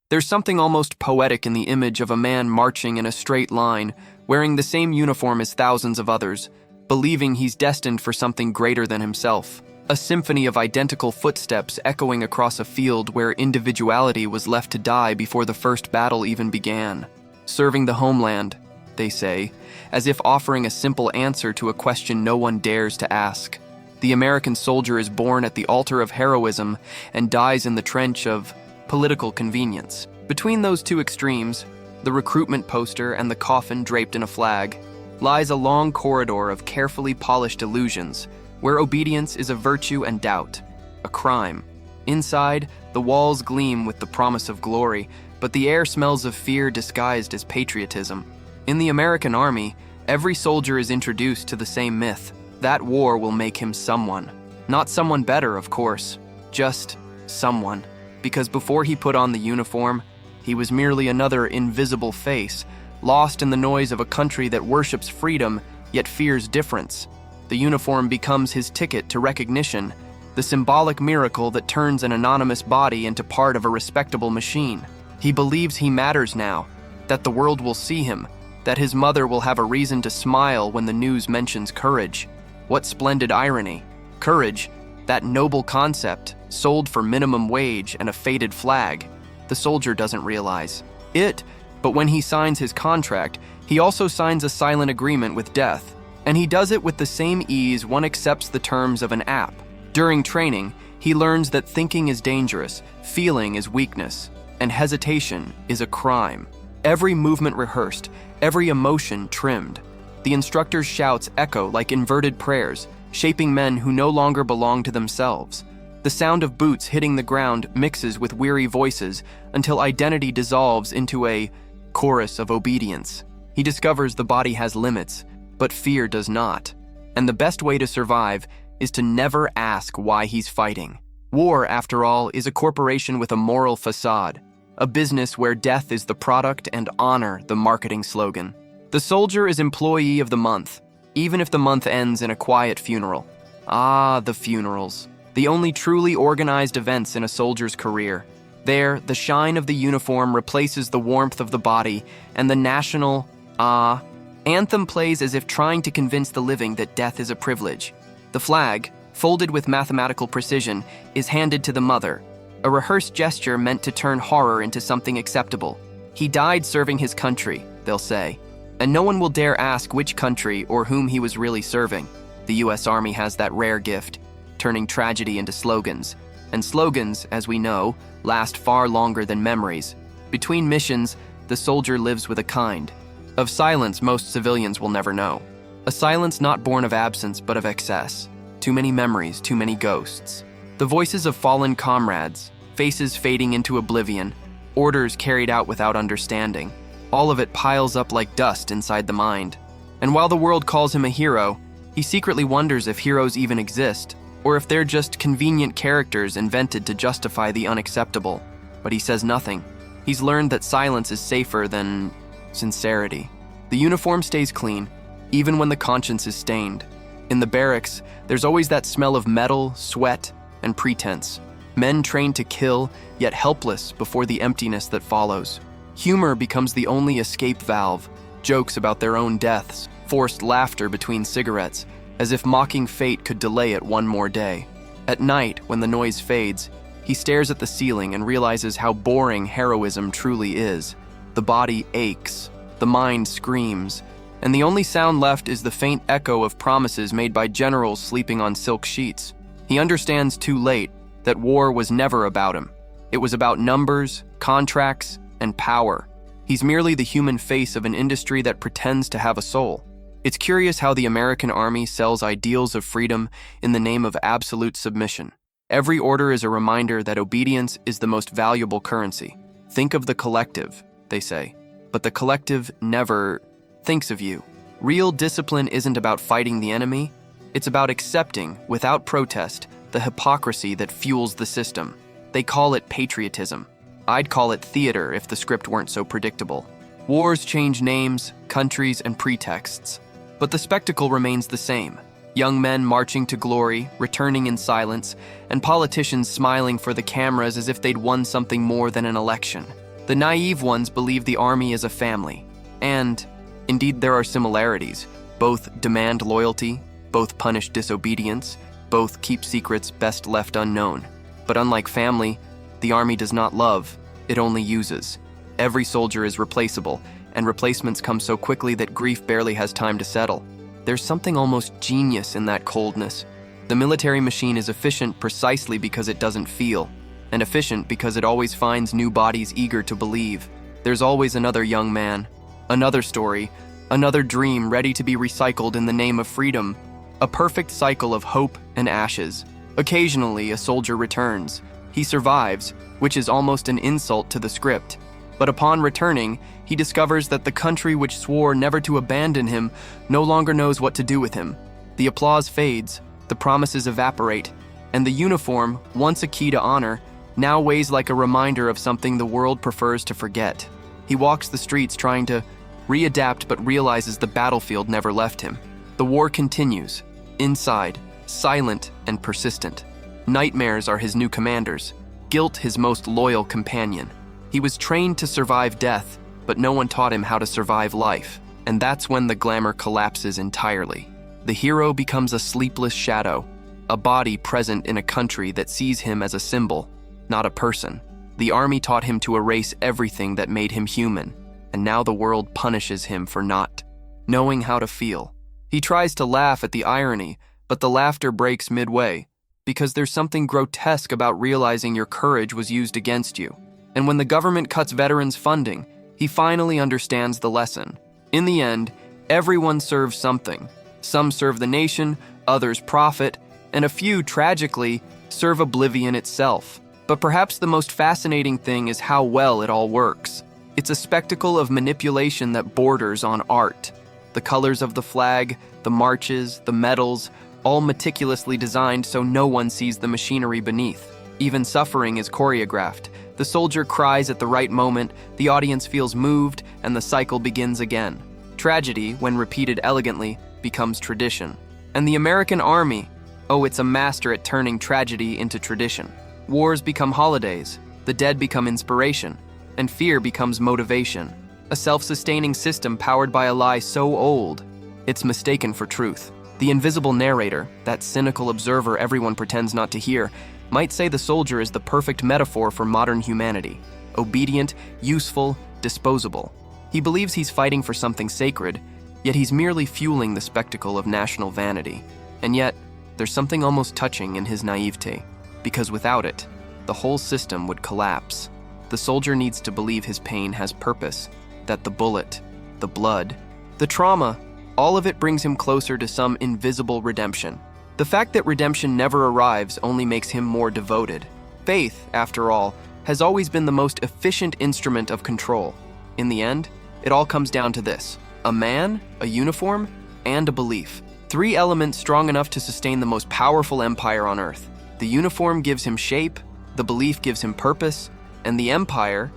There's something almost poetic in the image of a man marching in a straight line, wearing the same uniform as thousands of others, believing he's destined for something greater than himself. A symphony of identical footsteps echoing across a field where individuality was left to die before the first battle even began. Serving the homeland, they say, as if offering a simple answer to a question no one dares to ask. The American soldier is born at the altar of heroism and dies in the trench of political convenience. Between those two extremes, the recruitment poster and the coffin draped in a flag, lies a long corridor of carefully polished illusions, where obedience is a virtue and doubt, a crime. Inside, the walls gleam with the promise of glory, but the air smells of fear disguised as patriotism. In the American Army, every soldier is introduced to the same myth. That war will make him someone. Not someone better, of course, just someone. Because before he put on the uniform, he was merely another invisible face, lost in the noise of a country that worships freedom yet fears difference. The uniform becomes his ticket to recognition, the symbolic miracle that turns an anonymous body into part of a respectable machine. He believes he matters now, that the world will see him, that his mother will have a reason to smile when the news mentions courage. What splendid irony. Courage, that noble concept, sold for minimum wage and a faded flag. The soldier doesn't realize it, but when he signs his contract, he also signs a silent agreement with death. And he does it with the same ease one accepts the terms of an app. During training, he learns that thinking is dangerous, feeling is weakness, and hesitation is a crime. Every movement rehearsed, every emotion trimmed. The instructor's shouts echo like inverted prayers, shaping men who no longer belong to themselves. The sound of boots hitting the ground mixes with weary voices until identity dissolves into a chorus of obedience. He discovers the body has limits, but fear does not. And the best way to survive is to never ask why he's fighting. War, after all, is a corporation with a moral facade, a business where death is the product and honor the marketing slogan. The soldier is employee of the month, even if the month ends in a quiet funeral. Ah, the funerals. The only truly organized events in a soldier's career. There, the shine of the uniform replaces the warmth of the body, and the national, anthem plays as if trying to convince the living that death is a privilege. The flag, folded with mathematical precision, is handed to the mother, a rehearsed gesture meant to turn horror into something acceptable. He died serving his country, they'll say, and no one will dare ask which country or whom he was really serving. The U.S. Army has that rare gift, turning tragedy into slogans. And slogans, as we know, last far longer than memories. Between missions, the soldier lives with a kind of silence most civilians will never know. A silence not born of absence but of excess. Too many memories, too many ghosts. The voices of fallen comrades, faces fading into oblivion, orders carried out without understanding. All of it piles up like dust inside the mind. And while the world calls him a hero, he secretly wonders if heroes even exist, or if they're just convenient characters invented to justify the unacceptable. But he says nothing. He's learned that silence is safer than sincerity. The uniform stays clean, even when the conscience is stained. In the barracks, there's always that smell of metal, sweat, and pretense. Men trained to kill, yet helpless before the emptiness that follows. Humor becomes the only escape valve. Jokes about their own deaths, forced laughter between cigarettes, as if mocking fate could delay it one more day. At night, when the noise fades, he stares at the ceiling and realizes how boring heroism truly is. The body aches, the mind screams, and the only sound left is the faint echo of promises made by generals sleeping on silk sheets. He understands too late that war was never about him. It was about numbers, contracts, and power. He's merely the human face of an industry that pretends to have a soul. It's curious how the American Army sells ideals of freedom in the name of absolute submission. Every order is a reminder that obedience is the most valuable currency. Think of the collective, they say, but the collective never thinks of you. Real discipline isn't about fighting the enemy. It's about accepting, without protest, the hypocrisy that fuels the system. They call it patriotism. I'd call it theater if the script weren't so predictable. Wars change names, countries, and pretexts, but the spectacle remains the same. Young men marching to glory, returning in silence, and politicians smiling for the cameras as if they'd won something more than an election. The naive ones believe the army is a family. And, indeed, there are similarities. Both demand loyalty, both punish disobedience, both keep secrets best left unknown. But unlike family, the army does not love, it only uses. Every soldier is replaceable, and replacements come so quickly that grief barely has time to settle. There's something almost genius in that coldness. The military machine is efficient precisely because it doesn't feel, and efficient because it always finds new bodies eager to believe. There's always another young man, another story, another dream ready to be recycled in the name of freedom. A perfect cycle of hope and ashes. Occasionally, a soldier returns. He survives, which is almost an insult to the script. But upon returning, he discovers that the country which swore never to abandon him no longer knows what to do with him. The applause fades, the promises evaporate, and the uniform, once a key to honor, now weighs like a reminder of something the world prefers to forget. He walks the streets trying to readapt but realizes the battlefield never left him. The war continues, inside, silent and persistent. Nightmares are his new commanders, guilt his most loyal companion. He was trained to survive death, but no one taught him how to survive life, and that's when the glamour collapses entirely. The hero becomes a sleepless shadow, a body present in a country that sees him as a symbol, not a person. The army taught him to erase everything that made him human, and now the world punishes him for not knowing how to feel. He tries to laugh at the irony, but the laughter breaks midway, because there's something grotesque about realizing your courage was used against you. And when the government cuts veterans' funding, he finally understands the lesson. In the end, everyone serves something. Some serve the nation, others profit, and a few, tragically, serve oblivion itself. But perhaps the most fascinating thing is how well it all works. It's a spectacle of manipulation that borders on art. The colors of the flag, the marches, the medals, all meticulously designed so no one sees the machinery beneath. Even suffering is choreographed. The soldier cries at the right moment, the audience feels moved, and the cycle begins again. Tragedy, when repeated elegantly, becomes tradition. And the American army, oh, it's a master at turning tragedy into tradition. Wars become holidays, the dead become inspiration, and fear becomes motivation. A self-sustaining system powered by a lie so old, it's mistaken for truth. The invisible narrator, that cynical observer everyone pretends not to hear, might say the soldier is the perfect metaphor for modern humanity. Obedient, useful, disposable. He believes he's fighting for something sacred, yet he's merely fueling the spectacle of national vanity. And yet, there's something almost touching in his naivete, because without it, the whole system would collapse. The soldier needs to believe his pain has purpose, that the bullet, the blood, the trauma, all of it brings him closer to some invisible redemption. The fact that redemption never arrives only makes him more devoted. Faith, after all, has always been the most efficient instrument of control. In the end, it all comes down to this: a man, a uniform, and a belief. Three elements strong enough to sustain the most powerful empire on earth. The uniform gives him shape, the belief gives him purpose, and the empire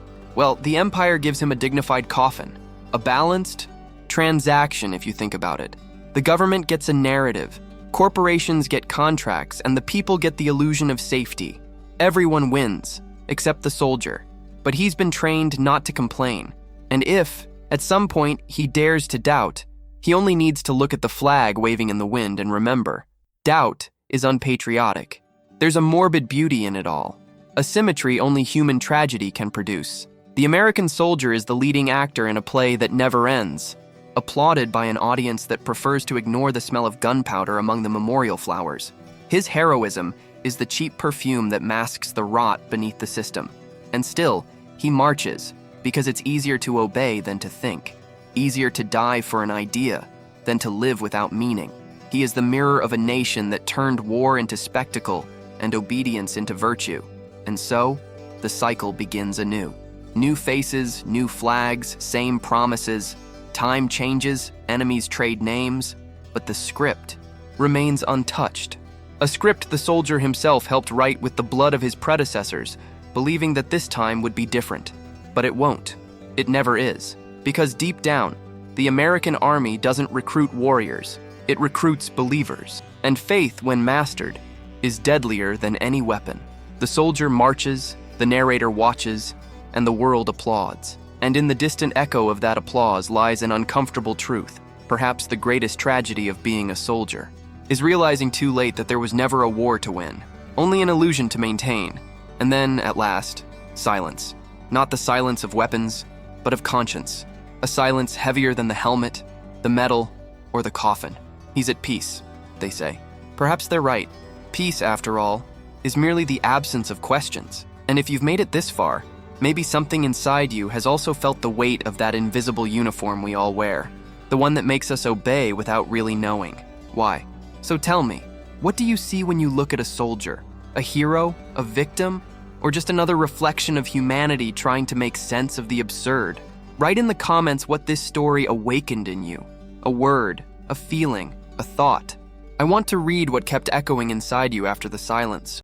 gives him a dignified coffin. A balanced transaction, if you think about it. The government gets a narrative, corporations get contracts, and the people get the illusion of safety. Everyone wins, except the soldier. But he's been trained not to complain. And if, at some point, he dares to doubt, he only needs to look at the flag waving in the wind and remember, doubt is unpatriotic. There's a morbid beauty in it all, a symmetry only human tragedy can produce. The American soldier is the leading actor in a play that never ends, applauded by an audience that prefers to ignore the smell of gunpowder among the memorial flowers. His heroism is the cheap perfume that masks the rot beneath the system. And still, he marches, because it's easier to obey than to think, easier to die for an idea than to live without meaning. He is the mirror of a nation that turned war into spectacle and obedience into virtue. And so, the cycle begins anew. New faces, new flags, same promises. Time changes, enemies trade names, but the script remains untouched. A script the soldier himself helped write with the blood of his predecessors, believing that this time would be different. But it won't. It never is. Because deep down, the American army doesn't recruit warriors. It recruits believers. And faith, when mastered, is deadlier than any weapon. The soldier marches, the narrator watches, and the world applauds. And in the distant echo of that applause lies an uncomfortable truth, perhaps the greatest tragedy of being a soldier, is realizing too late that there was never a war to win, only an illusion to maintain. And then, at last, silence. Not the silence of weapons, but of conscience. A silence heavier than the helmet, the metal, or the coffin. He's at peace, they say. Perhaps they're right. Peace, after all, is merely the absence of questions. And if you've made it this far, maybe something inside you has also felt the weight of that invisible uniform we all wear, the one that makes us obey without really knowing why. So tell me, what do you see when you look at a soldier? A hero? A victim? Or just another reflection of humanity trying to make sense of the absurd? Write in the comments what this story awakened in you. A word, a feeling, a thought. I want to read what kept echoing inside you after the silence.